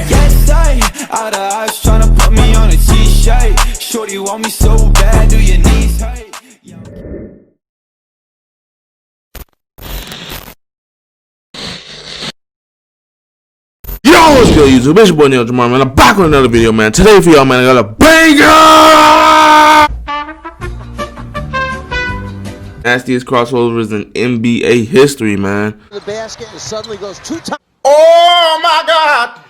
Yes, I out of eyes tryna put me on a t-shirt. Shorty want me so bad, do your knees hurt? Yo, what's good, YouTube? It's your boy Neil Jamar, man. I'm back with another video, man. Today for y'all, man, I got a banger! Nastiest crossovers in NBA history, man. The basket and suddenly goes 2 times. Oh my God!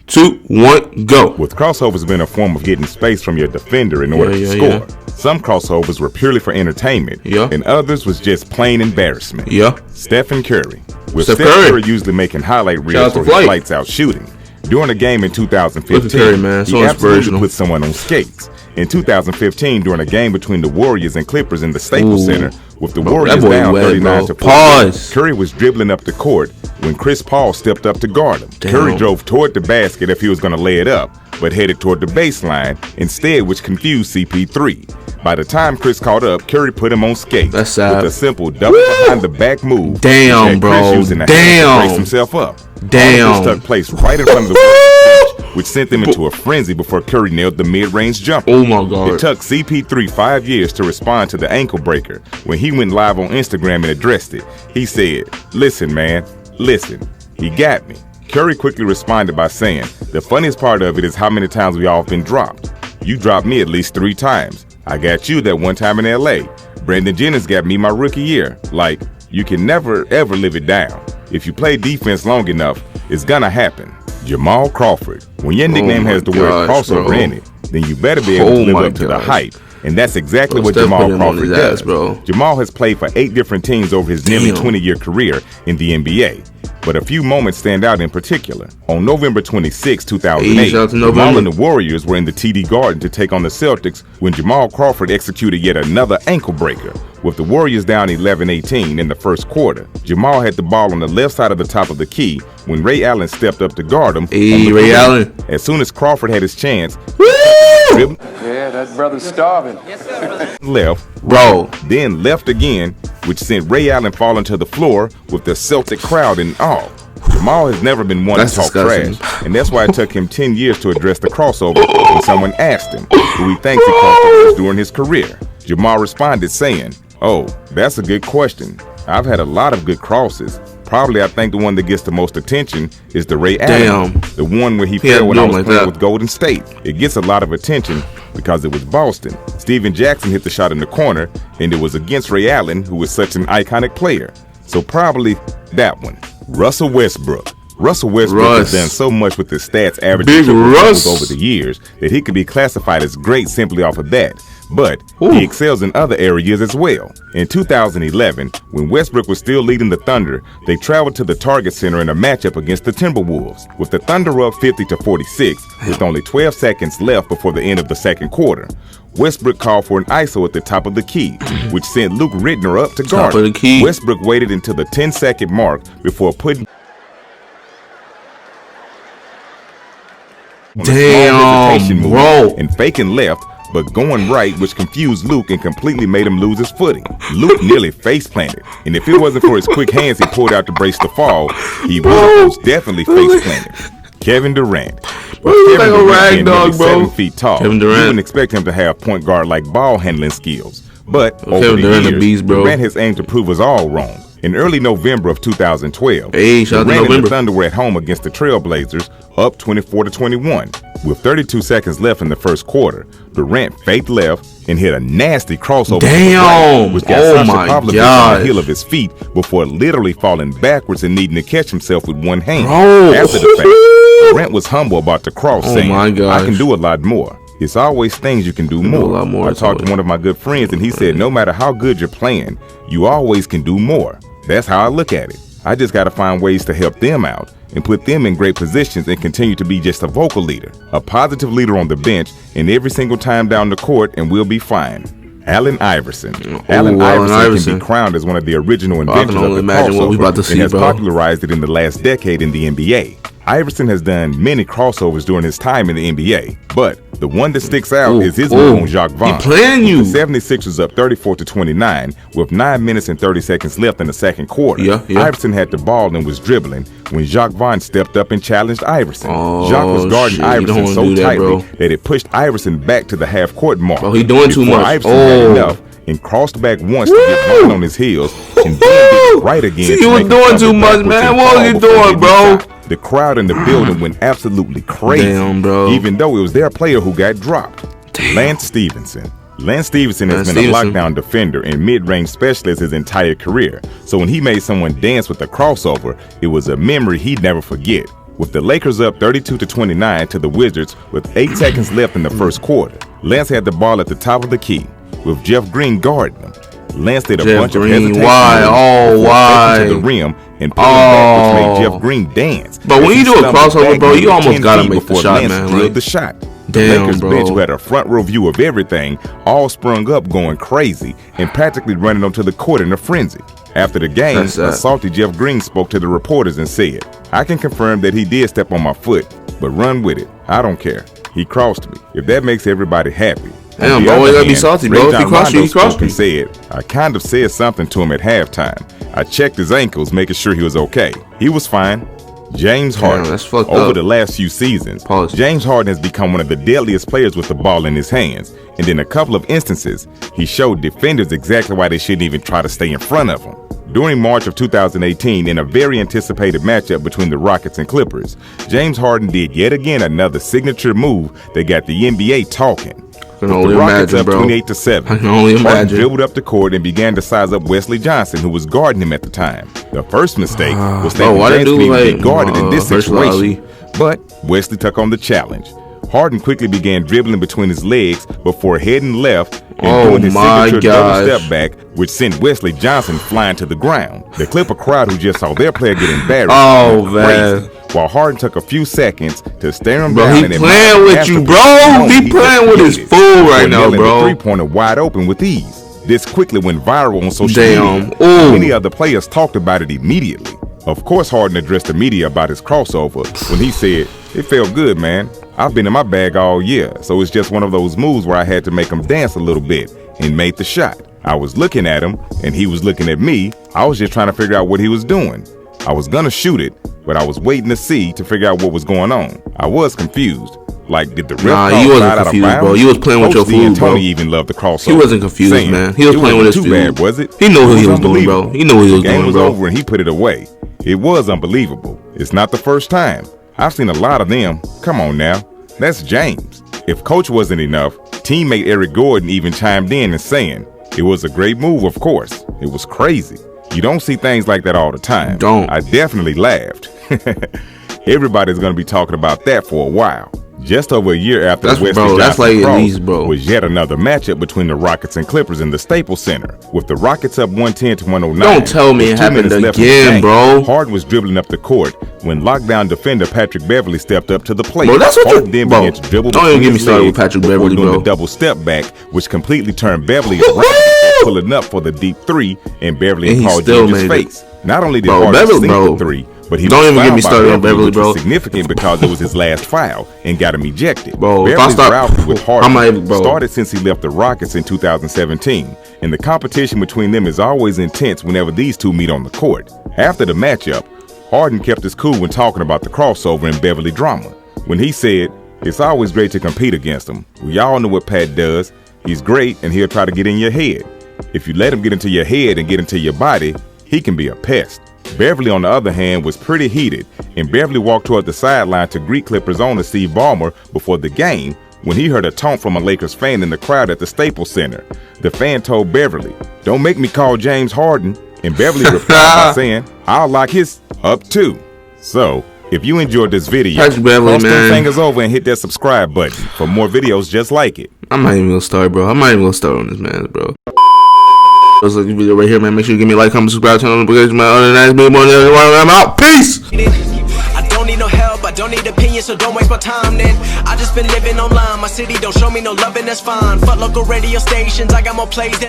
2, 1, go. With crossovers being a form of getting space from your defender in order to score, some crossovers were purely for entertainment, and others was just plain embarrassment. Stephen Curry. With Steph Curry usually making highlight reels for his lights out shooting. During a game in 2015, Curry, man. So he absolutely put someone on skates. In 2015, during a game between the Warriors and Clippers in the Staples Center, with the Warriors down 39-4, Curry was dribbling up the court when Chris Paul stepped up to guard him. Curry drove toward the basket if he was going to lay it up, but headed toward the baseline instead, which confused CP3. By the time Chris caught up, Curry put him on skates with a simple double behind the back move. Damn, bro. Damn. To brace himself up. Damn. All of this took place right in front of the bench, which sent them into a frenzy before Curry nailed the mid-range jumper. Oh my God. It took CP3 5 years to respond to the ankle breaker. When he went live on Instagram and addressed it, he said, "Listen, man, listen, he got me." Curry quickly responded by saying, "The funniest part of it is how many times we all been dropped. You dropped me at least 3 times. I got you that one time in LA. Brandon Jennings got me my rookie year. Like, you can never ever live it down. If you play defense long enough, it's gonna happen." Jamal Crawford. When your nickname has the word crossover in it, then you better be able to live up to the hype. And that's exactly what Jamal Crawford does. Jamal has played for 8 different teams over his nearly 20-year career in the NBA. But a few moments stand out in particular. On November 26, 2008, Jamal and the Warriors were in the TD Garden to take on the Celtics when Jamal Crawford executed yet another ankle breaker. With the Warriors down 11-18 in the first quarter, Jamal had the ball on the left side of the top of the key when Ray Allen stepped up to guard him. Ray Allen. As soon as Crawford had his chance, yeah, that brother's starving. Left, bro. Then left again, which sent Ray Allen falling to the floor with the Celtic crowd in awe. Jamal has never been one to talk trash, and that's why it took him 10 years to address the crossover when someone asked him who he thinks he crossed over during his career. Jamal responded saying, "Oh, that's a good question. I've had a lot of good crosses. Probably I think the one that gets the most attention is the Ray Allen. The one where he fell when I was playing with Golden State. It gets a lot of attention because it was Boston. Steven Jackson hit the shot in the corner, and it was against Ray Allen, who was such an iconic player. So probably that one." Russell Westbrook. Russell Westbrook has done so much with his stats averaging over the years that he could be classified as great simply off of that. But he excels in other areas as well. In 2011, when Westbrook was still leading the Thunder, they traveled to the Target Center in a matchup against the Timberwolves. With the Thunder up 50-46, with only 12 seconds left before the end of the second quarter, Westbrook called for an ISO at the top of the key, which sent Luke Ridner up to guard him. Westbrook waited until the 10-second mark before putting bro, and faking left, but going right, which confused Luke and completely made him lose his footing. Luke nearly face planted, and if it wasn't for his quick hands he pulled out to brace the fall, he would have most definitely face planted. Kevin Durant. Kevin Durant being 7 feet tall, you wouldn't expect him to have point guard like ball handling skills. But over the years, Durant has aimed to prove us all wrong. In early November of 2012, Durant and the Thunder were at home against the Trailblazers, up 24-21. With 32 seconds left in the first quarter, Durant faked left and hit a nasty crossover, which got Sasha Pavlovich on the heel of his feet before literally falling backwards and needing to catch himself with one hand. After the fact, Durant was humble about the cross, saying, "I can do a lot more. It's always things you can do more." I talked to one of my good friends and he said, no matter how good you're playing, you always can do more. That's how I look at it. I just got to find ways to help them out and put them in great positions and continue to be just a vocal leader, a positive leader on the bench and every single time down the court, and we'll be fine. Allen Iverson. Allen Iverson can be crowned as one of the original inventors of the crossover and has popularized it in the last decade in the NBA. Iverson has done many crossovers during his time in the NBA, but the one that sticks out is his move on Jacques Vaughn. He playing you. The 76ers up 34-29 with 9 minutes and 30 seconds left in the second quarter. Iverson had the ball and was dribbling when Jacques Vaughn stepped up and challenged Iverson. Jacques was guarding Iverson so tightly that it pushed Iverson back to the half-court mark. He doing too much. Iverson had enough and crossed back once to get Vaughn on his heels and then did it right again. See, you was doing too much, man. What was you doing, bro? The crowd in the building went absolutely crazy. Damn, bro. Even though it was their player who got dropped. Lance Stevenson. Lance Stevenson has been a lockdown defender and mid-range specialist his entire career. So when he made someone dance with a crossover, it was a memory he'd never forget. With the Lakers up 32-29 to the Wizards with 8 seconds left in the first quarter, Lance had the ball at the top of the key with Jeff Green guarding him. Lance did a bunch of hesitation to the rim and pulled back, which made Jeff Green dance. But when you do a crossover, bro, you almost gotta make the shot, man. Drilled the shot. The Lakers bench, who had a front row view of everything, all sprung up going crazy and practically running onto the court in a frenzy. After the game, a salty Jeff Green spoke to the reporters and said, "I can confirm that he did step on my foot, but run with it. I don't care. He crossed me. If that makes everybody happy." Damn, bro, you gotta be salty, bro. If he crossed you, he crossed you. Said, "I kind of said something to him at halftime. I checked his ankles, making sure he was okay. He was fine." James Harden. Over the last few seasons, James Harden has become one of the deadliest players with the ball in his hands. And in a couple of instances, he showed defenders exactly why they shouldn't even try to stay in front of him. During March of 2018, in a very anticipated matchup between the Rockets and Clippers, James Harden did yet again another signature move that got the NBA talking. I can only imagine, up 28-7. I can only imagine. Harden dribbled up the court and began to size up Wesley Johnson, who was guarding him at the time. The first mistake was that James couldn't get guarded in this situation, but Wesley took on the challenge. Harden quickly began dribbling between his legs before heading left and doing his signature double step back, which sent Wesley Johnson flying to the ground. The Clipper crowd, who just saw their player get embarrassed, crazy, while Harden took a few seconds to stare him down. He playing with you, bro. He playing with his fool right now, bro. The three-pointer wide open with ease. This quickly went viral on social media. Many other players talked about it immediately. Of course, Harden addressed the media about his crossover when he said, "It felt good, man. I've been in my bag all year, so it's just one of those moves where I had to make him dance a little bit," and made the shot. "I was looking at him, and he was looking at me. I was just trying to figure out what he was doing. I was gonna shoot it, but I was waiting to see to figure out what was going on. I was confused. Like, did the ref call you wasn't out confused, of bounds? bro. You was playing with your food, bro. Tony even loved the crossover. He wasn't confused, man. He was playing with his food. Bad, was it? He knew what he was doing, bro. He knew what he was doing, bro. The game was over and he put it away. It was unbelievable. It's not the first time. I've seen a lot of them. Come on now. That's James." If coach wasn't enough, teammate Eric Gordon even chimed in and saying, "It was a great move, of course. It was crazy. You don't see things like that all the time." I definitely laughed. Everybody's going to be talking about that for a while. Just over a year after Wesley Johnson cross was yet another matchup between the Rockets and Clippers in the Staples Center, with the Rockets up 110-109. Don't tell me it happened again, bro. Harden was dribbling up the court when lockdown defender Patrick Beverly stepped up to the plate. Bro, that's what Harden then began to dribble. Don't even get me started with Patrick Beverly, doing bro. the double step back, which completely turned Beverly around, pulling up for the deep three, and Beverly and Paul George's face. Not only did Harden sink the three, but he don't was even get me started on Beverly, bro. Significant because it was his last foul and got him ejected. Bro, Beverly's rivalry with Harden started since he left the Rockets in 2017, and the competition between them is always intense whenever these two meet on the court. After the matchup, Harden kept his cool when talking about the crossover and Beverly drama. When he said, "It's always great to compete against him. We all know what Pat does. He's great, and he'll try to get in your head. If you let him get into your head and get into your body, he can be a pest." Beverly, on the other hand, was pretty heated, and Beverly walked toward the sideline to greet Clippers owner Steve Ballmer before the game when he heard a taunt from a Lakers fan in the crowd at the Staples Center. The fan told Beverly, "Don't make me call James Harden," and Beverly replied by saying, "I'll lock his up too." So, if you enjoyed this video, cross them fingers over and hit that subscribe button for more videos just like it. I'm not even gonna start, bro. I'm not even gonna start on this, man, bro. Let's look at the video right here, man. Make sure you give me a like, comment, subscribe, turn on notifications, man. Other than that, it's me, more than I'm out. Peace! I don't need no help, I don't need opinions, so don't waste my time then. I just been living online, my city don't show me no love and that's fine. Fuck local radio stations, I got more plays than